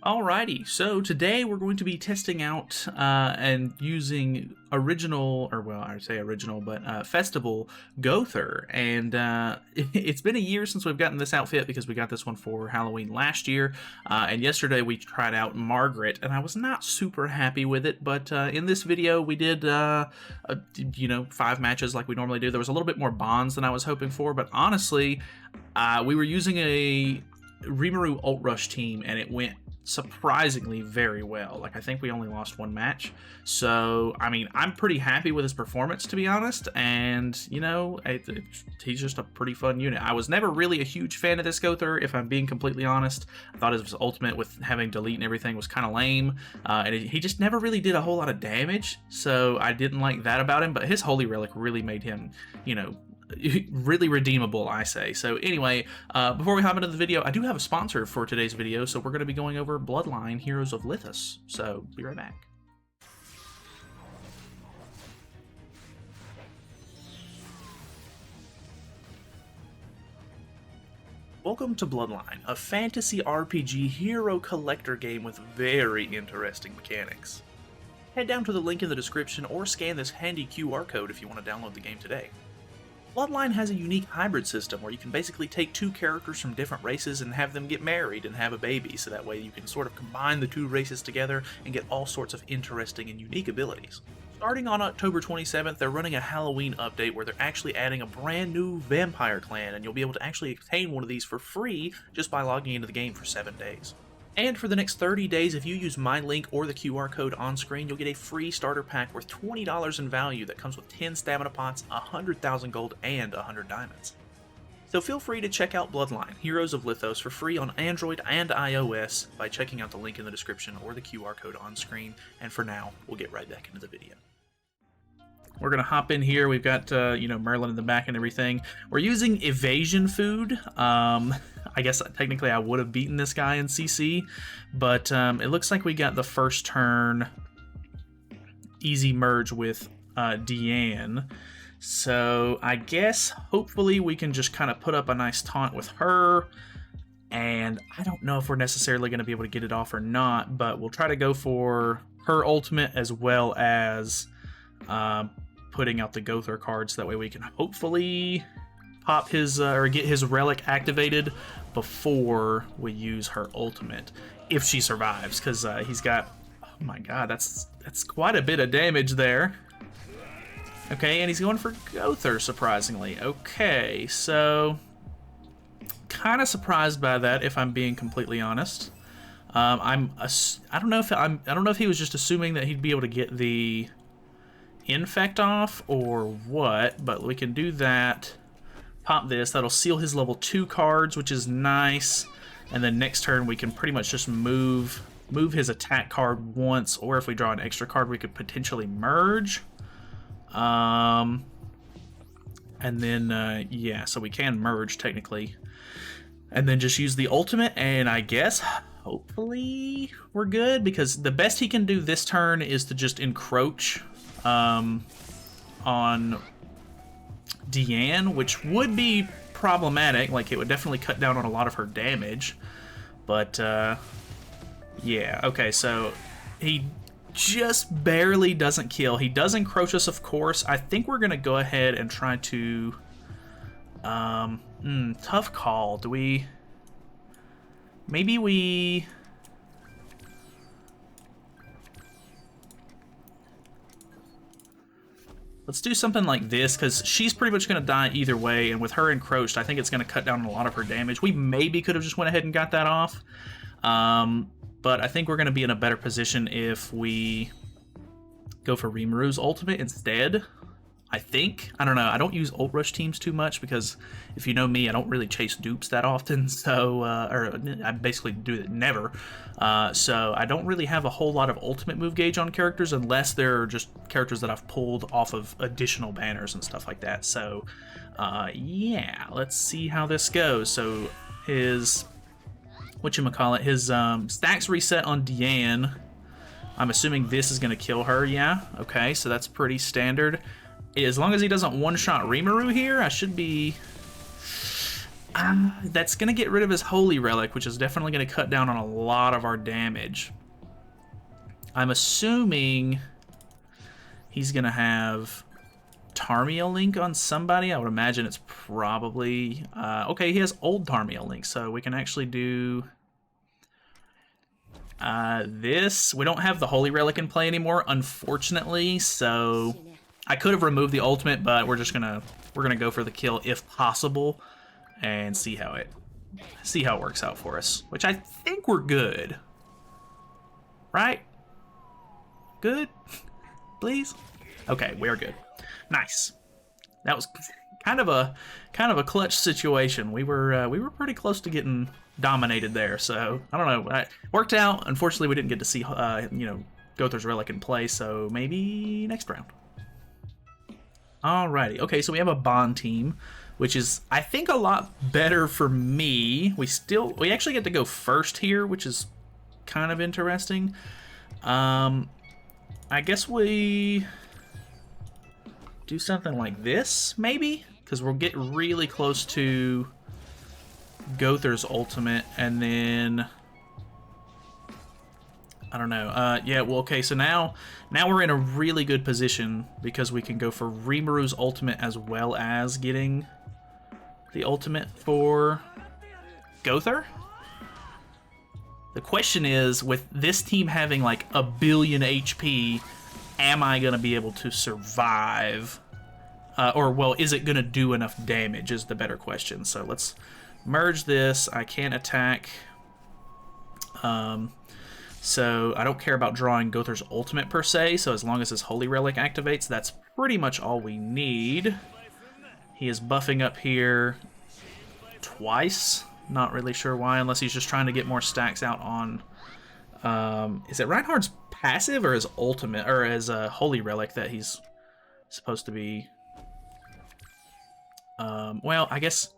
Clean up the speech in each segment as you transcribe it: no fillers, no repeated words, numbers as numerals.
Alrighty, so today we're going to be testing out and using original, or well, I say original, but festival Gowther. And it's been a year since we've gotten this outfit because we got this one for Halloween last year. And yesterday we tried out Margaret, and I was not super happy with it. But in this video we did, 5 matches like we normally do. There was a little bit more bonds than I was hoping for, but honestly, we were using a Rimuru Ult Rush team, and it went surprisingly very well. Like, I think we only lost 1 match. So, I mean, I'm pretty happy with his performance, to be honest. And, he's just a pretty fun unit. I was never really a huge fan of this Gowther, if I'm being completely honest. I thought his ultimate with having delete and everything was kind of lame. He just never really did a whole lot of damage. So, I didn't like that about him. But his Holy Relic really made him, really redeemable, I say. So anyway, before we hop into the video, I do have a sponsor for today's video, so we're going to be going over Bloodline Heroes of Lithos. So be right back. Welcome to Bloodline, a fantasy RPG hero collector game with very interesting mechanics. Head down to the link in the description or scan this handy QR code if you want to download the game today. Bloodline has a unique hybrid system where you can basically take 2 characters from different races and have them get married and have a baby, so that way you can sort of combine the 2 races together and get all sorts of interesting and unique abilities. Starting on October 27th, they're running a Halloween update where they're actually adding a brand new vampire clan, and you'll be able to actually obtain one of these for free just by logging into the game for 7 days. And for the next 30 days, if you use my link or the QR code on screen, you'll get a free starter pack worth $20 in value that comes with 10 stamina pots, 100,000 gold, and 100 diamonds. So feel free to check out Bloodline, Heroes of Lithos, for free on Android and iOS by checking out the link in the description or the QR code on screen. And for now, we'll get right back into the video. We're going to hop in here. We've got, Merlin in the back and everything. We're using evasion food. I guess technically I would have beaten this guy in CC, but it looks like we got the first turn easy merge with Deanne. So I guess hopefully we can just kind of put up a nice taunt with her. And I don't know if we're necessarily going to be able to get it off or not, but we'll try to go for her ultimate as well as putting out the Gowther cards. That way we can hopefully pop his or get his relic activated before we use her ultimate, if she survives, because he's got, oh my god, that's quite a bit of damage there. Okay, and he's going for Gowther, surprisingly. Okay, so kind of surprised by that, if I'm being completely honest. I don't know if he was just assuming that he'd be able to get the infect off or what, but we can do that. Pop this, that'll seal his level 2 cards, which is nice. And then next turn we can pretty much just move his attack card once, or if we draw an extra card we could potentially merge. And then yeah, so we can merge technically. And then just use the ultimate, and I guess hopefully we're good, because the best he can do this turn is to just encroach on Deanne, which would be problematic. Like, it would definitely cut down on a lot of her damage. But yeah, okay, so he just barely doesn't kill. He does encroach us, of course. I think we're gonna go ahead and try to tough call. Do we, maybe we, let's do something like this, because she's pretty much going to die either way, and with her encroached, I think it's going to cut down on a lot of her damage. We maybe could have just went ahead and got that off, but I think we're going to be in a better position if we go for Rimuru's ultimate instead. I think. I don't know. I don't use Ult Rush teams too much because, if you know me, I don't really chase dupes that often. So, or I basically do it never. So I don't really have a whole lot of ultimate move gauge on characters unless they're just characters that I've pulled off of additional banners and stuff like that. So, yeah, let's see how this goes. So his, whatchamacallit, his stacks reset on Deanne. I'm assuming this is going to kill her, yeah? Okay, so that's pretty standard. As long as he doesn't one-shot Rimuru here, I should be That's going to get rid of his Holy Relic, which is definitely going to cut down on a lot of our damage. I'm assuming he's going to have Tarmiel Link on somebody. I would imagine it's probably... okay, he has old Tarmiel Link, so we can actually do... this. We don't have the Holy Relic in play anymore, unfortunately, so I could have removed the ultimate, but we're gonna go for the kill if possible and see how it works out for us, which I think we're good. Right? Good? Please? Okay, we're good. Nice. That was kind of a clutch situation. We were pretty close to getting dominated there, so I don't know. It worked out. Unfortunately, we didn't get to see you know, Gowther's Relic in play, so maybe next round. Alrighty. Okay, so we have a Bond team, which is, I think, a lot better for me. We actually get to go first here, which is kind of interesting. I guess we do something like this, maybe? Because we'll get really close to Gowther's ultimate, and then... I don't know. Yeah, well, okay, so now we're in a really good position because we can go for Rimuru's ultimate as well as getting the ultimate for Gowther. The question is, with this team having like 1 billion HP, am I going to be able to survive? Or, well, is it going to do enough damage is the better question. So let's merge this. I can't attack. So I don't care about drawing Gowther's ultimate per se, so as long as his Holy Relic activates, that's pretty much all we need. He is buffing up here twice. Not really sure why, unless he's just trying to get more stacks out on... is it Reinhardt's passive or his ultimate, or his Holy Relic that he's supposed to be... well, I guess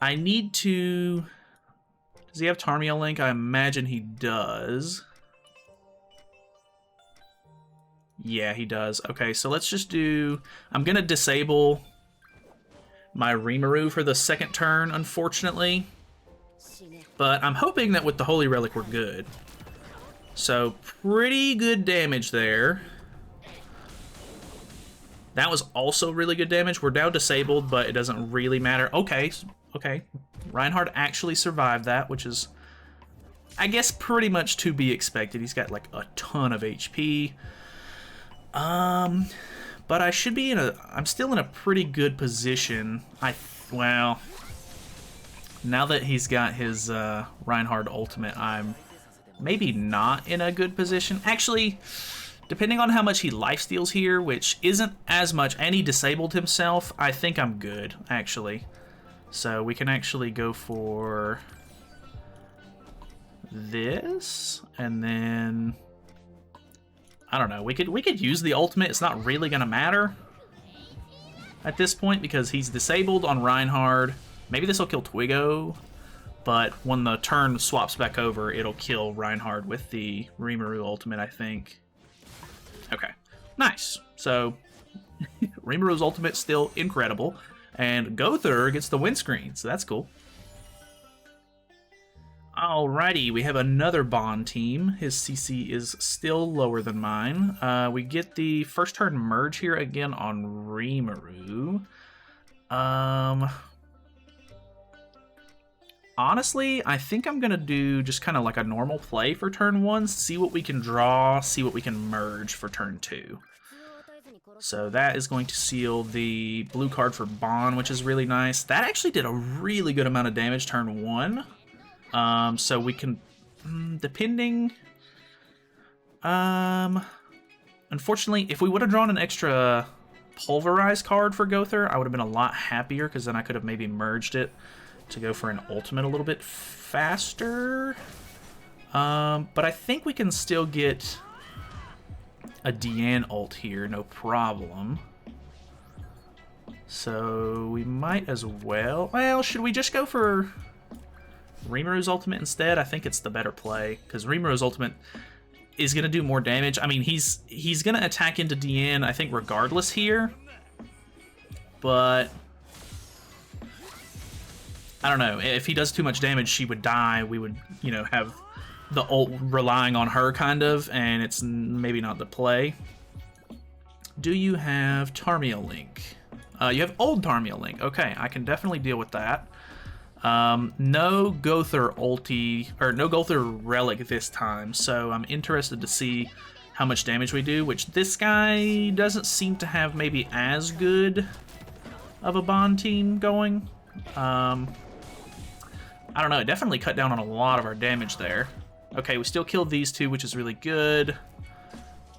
I need to... Does he have Tarmiel Link? I imagine he does. Yeah, he does. Okay, so let's just do... I'm going to disable my Rimuru for the second turn, unfortunately. But I'm hoping that with the Holy Relic we're good. So, pretty good damage there. That was also really good damage. We're now disabled, but it doesn't really matter. Okay, okay. Reinhardt actually survived that, which is, I guess, pretty much to be expected. He's got like a ton of HP. But I should be I'm still in a pretty good position. Well, now that he's got his Reinhardt ultimate, I'm maybe not in a good position. Actually, depending on how much he lifesteals here, which isn't as much, and he disabled himself, I think I'm good, actually. So we can actually go for this, and then I don't know. We could use the ultimate. It's not really gonna matter at this point because he's disabled on Reinhardt. Maybe this will kill Twigo, but when the turn swaps back over, it'll kill Reinhardt with the Rimuru ultimate, I think. Okay, nice. So Rimuru's ultimate still incredible. And Gowther gets the windscreen, so that's cool. Alrighty, we have another Bond team. His CC is still lower than mine. We get the first turn merge here again on Rimuru. Honestly, I think I'm going to do just kind of like a normal play for turn 1, see what we can draw, see what we can merge for turn 2. So that is going to seal the blue card for Bond, which is really nice. That actually did a really good amount of damage turn 1. So we can, depending... unfortunately, if we would have drawn an extra pulverized card for Gowther, I would have been a lot happier, because then I could have maybe merged it to go for an ultimate a little bit faster. But I think we can still get a Diane ult here, no problem. So we might as well... Well, should we just go for Rimuru's ultimate instead? I think it's the better play, because Rimuru's ultimate is going to do more damage. I mean, he's going to attack into Diane, I think, regardless here. But I don't know, if he does too much damage, she would die. We would, you know, have the ult relying on her, kind of, and it's maybe not the play. Do you have Tarmia Link? You have old Tarmia Link. Okay, I can definitely deal with that. No Gowther ulti, or no Gowther Relic this time, so I'm interested to see how much damage we do, which this guy doesn't seem to have maybe as good of a bond team going. I don't know, it definitely cut down on a lot of our damage there. Okay, we still killed these two, which is really good.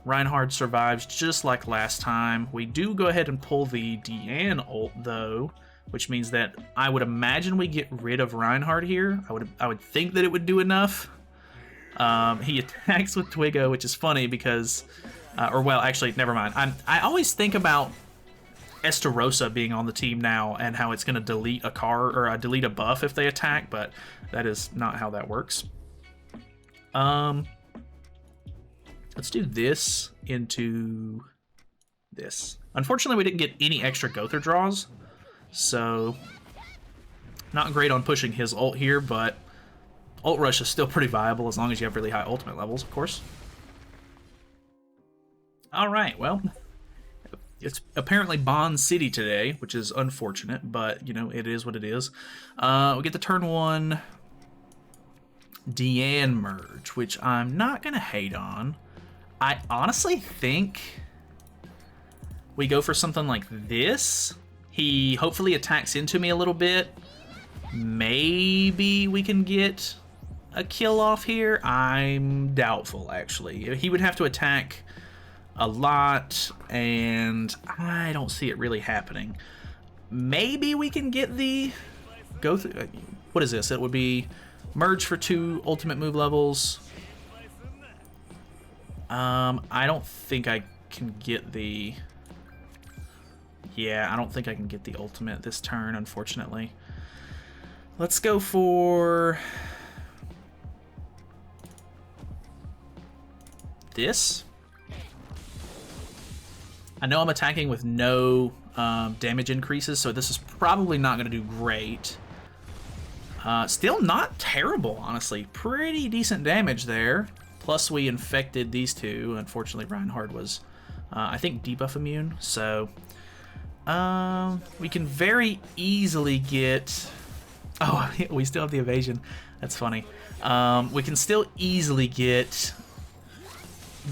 Reinhardt survives just like last time. We do go ahead and pull the Deanne ult, though, which means that I would imagine we get rid of Reinhardt here. I would think that it would do enough. He attacks with Twiggo, which is funny because, or well, actually, never mind. I always think about Estarossa being on the team now and how it's going to delete a card or delete a buff if they attack, but that is not how that works. Let's do this into this. Unfortunately, we didn't get any extra Gowther draws, so not great on pushing his ult here, but Ult Rush is still pretty viable as long as you have really high ultimate levels, of course. Alright, well, it's apparently Bond City today, which is unfortunate, but, you know, it is what it is. We get the turn 1 Deanne merge, which I'm not going to hate on. I honestly think we go for something like this. He hopefully attacks into me a little bit. Maybe we can get a kill off here. I'm doubtful, actually. He would have to attack a lot, and I don't see it really happening. Maybe we can get the... go through... what is this? It would be merge for 2 ultimate move levels. I don't think I can get the... yeah, I don't think I can get the ultimate this turn, unfortunately. Let's go for... this. I know I'm attacking with no damage increases, so this is probably not going to do great. Still not terrible, honestly. Pretty decent damage there. Plus, we infected these two. Unfortunately, Reinhardt was, I think, debuff immune. So, we can very easily get... oh, we still have the evasion. That's funny. We can still easily get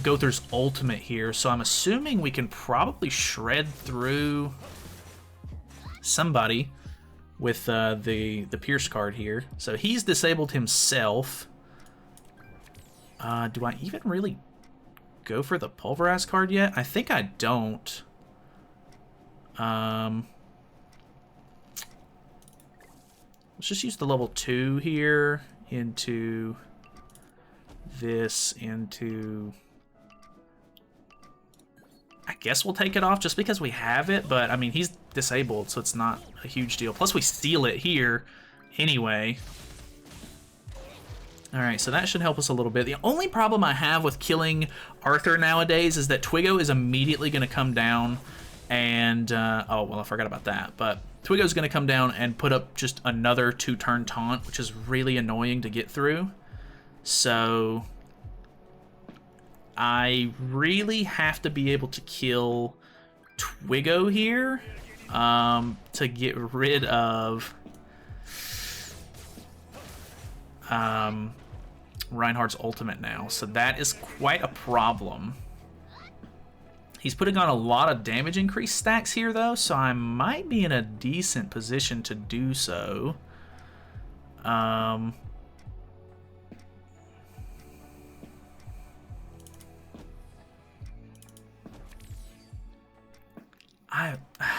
Gowther's ultimate here. So I'm assuming we can probably shred through somebody with the Pierce card here. So he's disabled himself. Do I even really go for the Pulverize card yet? I think I don't. Let's just use the level 2 here into this, into... I guess we'll take it off just because we have it, but I mean, he's disabled, so it's not a huge deal. Plus, we seal it here anyway. Alright, so that should help us a little bit. The only problem I have with killing Arthur nowadays is that Twiggo is immediately going to come down and... oh, well, I forgot about that. But Twiggo's going to come down and put up just another 2-turn taunt, which is really annoying to get through. So... I really have to be able to kill Twiggo here to get rid of Reinhardt's ultimate now. So that is quite a problem. He's putting on a lot of damage increase stacks here, though, so I might be in a decent position to do so.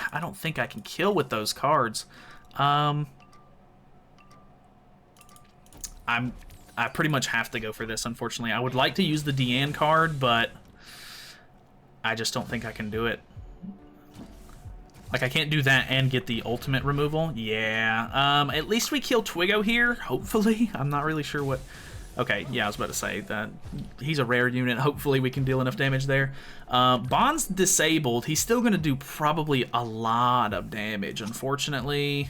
I don't think I can kill with those cards. I pretty much have to go for this, unfortunately. I would like to use the Deanne card, but I just don't think I can do it. Like, I can't do that and get the ultimate removal. Yeah. At least we kill Twiggo here, hopefully. I'm not really sure what... okay, yeah, I was about to say that he's a rare unit. Hopefully we can deal enough damage there. Bond's disabled. He's still going to do probably a lot of damage, unfortunately.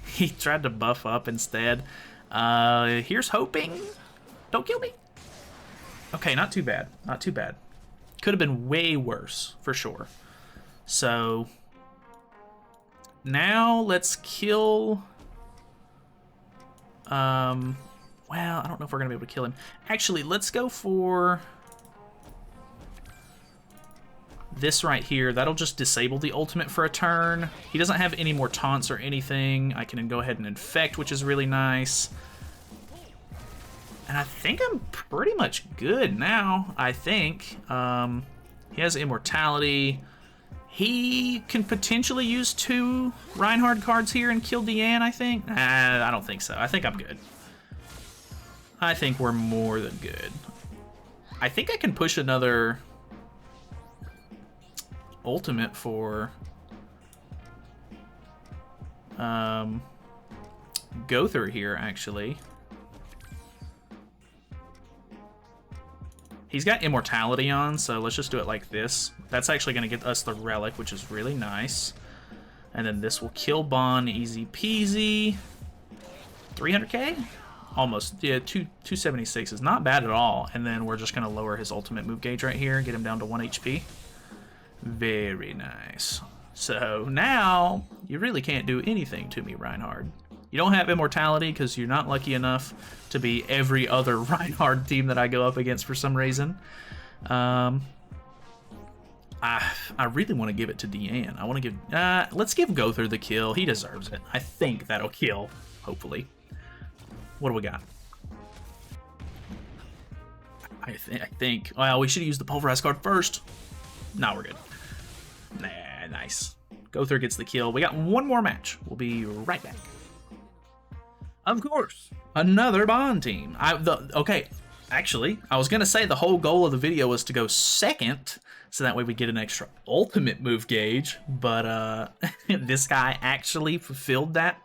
He tried to buff up instead. Here's hoping. Don't kill me. Okay, not too bad. Not too bad. Could have been way worse, for sure. So, now let's kill... well, I don't know if we're going to be able to kill him. Actually, let's go for... this right here. That'll just disable the ultimate for a turn. He doesn't have any more taunts or anything. I can go ahead and infect, which is really nice. And I think I'm pretty much good now, I think. He has immortality. He can potentially use 2 Reinhardt cards here and kill Deanne, I think. I don't think so. I think I'm good. I think we're more than good. I think I can push another ultimate for Gowther here, actually. He's got immortality on, so let's just do it like this. That's actually going to get us the relic, which is really nice. And then this will kill Bond, easy peasy. 300k? Almost. Yeah, 276 is not bad at all. And then we're just going to lower his ultimate move gauge right here, get him down to 1 HP. Very nice. So now, you really can't do anything to me, Reinhardt. You don't have immortality because you're not lucky enough to be every other Reinhardt team that I go up against for some reason. I really want to give it to Deanne. I want to give... let's give Gowther the kill. He deserves it. I think that'll kill, hopefully. What do we got? I think... Well, we should have used the pulverized card first. No, we're good. Nah, nice. Gowther gets the kill. We got one more match. We'll be right back. Of course, another Bond team. Okay, actually, I was going to say the whole goal of the video was to go second, so that way we get an extra ultimate move gauge, but this guy actually fulfilled that,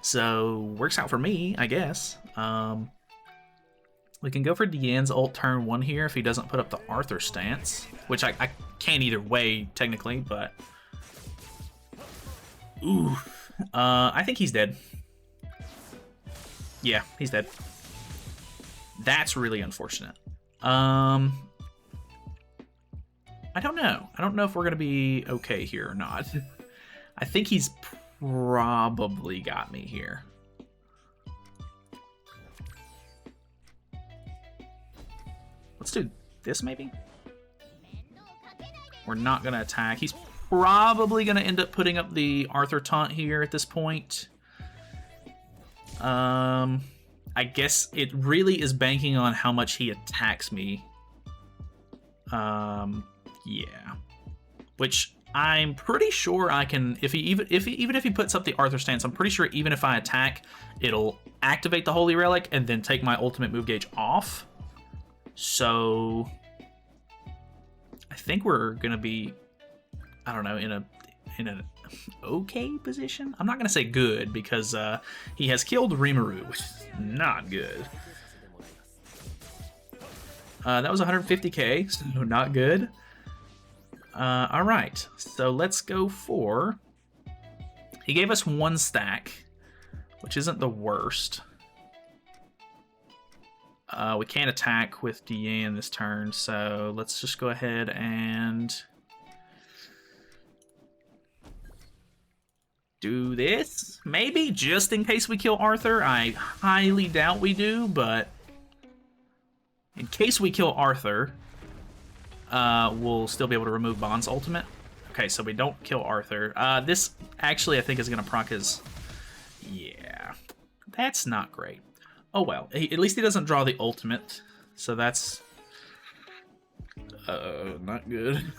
so works out for me, I guess. We can go for Deanne's ult turn 1 here if he doesn't put up the Arthur stance, which I can't either way, technically, but... Ooh. I think he's dead. Yeah, he's dead. That's really unfortunate. I don't know. I don't know if we're going to be okay here or not. I think he's probably got me here. Let's do this, maybe? We're not going to attack. He's probably going to end up putting up the Arthur taunt here at this point. I guess it really is banking on how much he attacks me. Yeah. Which I'm pretty sure I can, even if he puts up the Arthur stance, I'm pretty sure even if I attack, it'll activate the Holy Relic and then take my ultimate move gauge off. So I think we're gonna be, I don't know, in an okay position. I'm not gonna say good because he has killed Rimuru, which is not good. That was 150k, so not good. All right, so let's go for. He gave us 1 stack, which isn't the worst. We can't attack with Deanne this turn, so let's just go ahead and do this, maybe, just in case we kill Arthur. I highly doubt we do, but in case we kill Arthur, we'll still be able to remove Bond's ultimate. Okay, so we don't kill Arthur. This actually, I think, is going to proc his... Yeah, that's not great. Oh well, at least he doesn't draw the ultimate, so that's not good.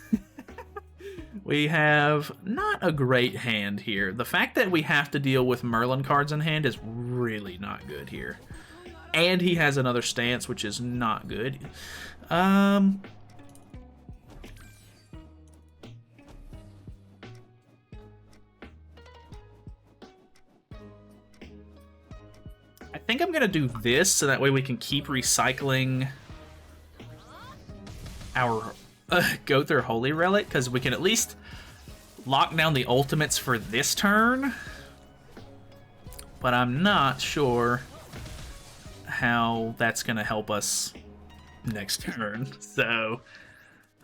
We have not a great hand here. The fact that we have to deal with Merlin cards in hand is really not good here. And he has another stance, which is not good. I think I'm going to do this, so that way we can keep recycling our Gowther Holy Relic, because we can at least lock down the ultimates for this turn, but I'm not sure how that's going to help us next turn. So,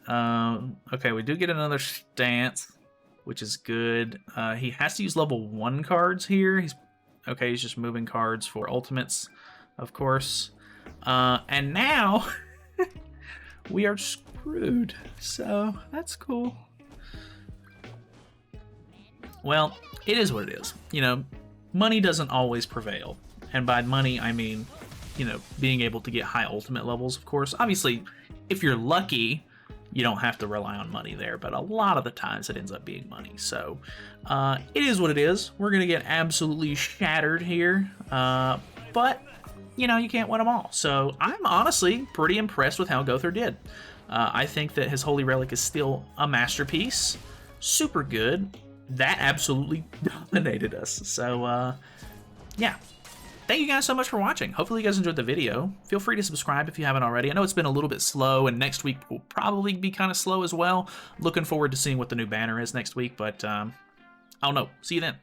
okay, we do get another stance, which is good. He has to use level 1 cards here. He's just moving cards for ultimates, of course. And now we are screwed. So that's cool. Well, it is what it is. You know, money doesn't always prevail. And by money, I mean, you know, being able to get high ultimate levels, of course. Obviously, if you're lucky, you don't have to rely on money there, but a lot of the times it ends up being money. So it is what it is. We're going to get absolutely shattered here, but, you know, you can't win them all. So I'm honestly pretty impressed with how Gowther did. I think that his Holy Relic is still a masterpiece. Super good. That absolutely dominated us. So, yeah. Thank you guys so much for watching. Hopefully you guys enjoyed the video. Feel free to subscribe if you haven't already. I know it's been a little bit slow, and next week will probably be kind of slow as well. Looking forward to seeing what the new banner is next week, but I don't know. See you then.